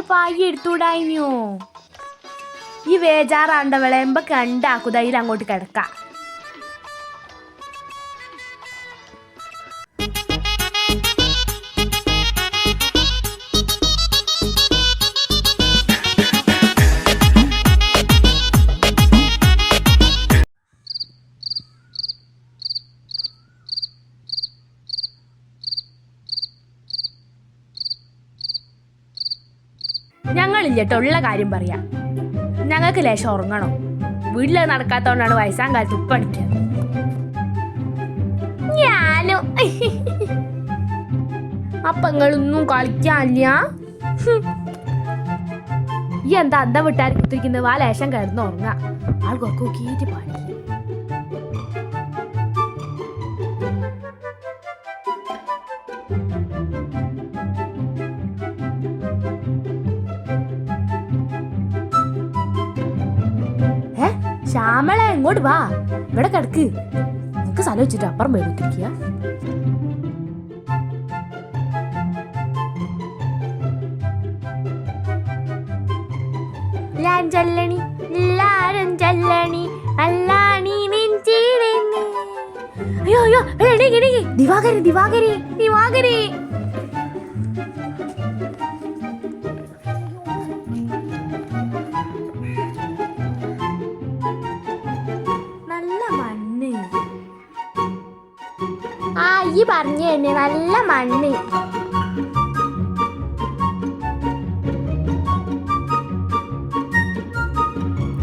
പായി എടുത്തൂടായിനോ? ഈ വേജാറാണ്ടവളെ എമ്പ കണ്ടാക്കുതയിൽ അങ്ങോട്ട് കിടക്കാം. ഞങ്ങളില്ലട്ടോ ഉള്ള കാര്യം പറയാം. ഞങ്ങൾക്ക് ലേശം ഉറങ്ങണം. വീട്ടിൽ നടക്കാത്തോണ്ടാണ് വയസ്സാം കാലത്ത് ഉപ്പടിക്കുന്നത്. ഞാനും അപ്പൊ നിങ്ങളൊന്നും കളിക്കാനില്ല. ഈ എന്താ അന്ത വിട്ടാൽ കുത്തിരിക്കുന്നത്? ആ ലേശം കിടന്ന് ഉറങ്ങാം. ആൾക്കൊക്കെ നോക്കിയിട്ട് പാടില്ല. ശ്യാമളെ ഇങ്ങോട്ട് വാ, ഇവിടെ കിടക്ക്. നമുക്ക് സ്ഥലം വെച്ചിട്ട് അപ്പുറം പോയി കുത്തിരിക്കുക. ചല്ലണി എല്ലാരും ചല്ലണി അല്ലാണി നെഞ്ചിലെന്ന്. അയ്യോ അയ്യോ ദിവാകരി ദിവാകരി ദിവാകരി. ആ ഈ പറഞ്ഞു തന്നെ നല്ല മണ്ണ്.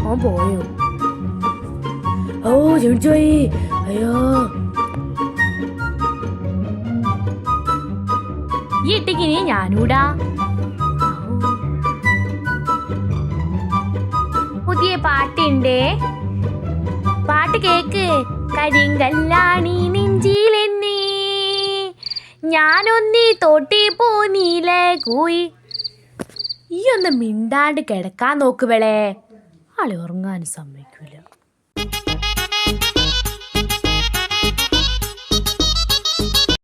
ഓൻ പോയോ? ഓ ചോയി. അയ്യോ ഈ ഇട്ടിക്കിനി ഞാനൂടാ. പുതിയ പാട്ടുണ്ട്, പാട്ട് കേക്ക്. കരിങ്കല്ലാണി നെഞ്ചിലെന്നീ ഞാനൊന്നീ തോട്ടി പോനീലേ കൂയി. ഈ ഒന്ന് മിണ്ടാണ്ട് കിടക്കാൻ നോക്കുവളെ. ആളെ ഉറങ്ങാനും സമ്മതിക്കൂല.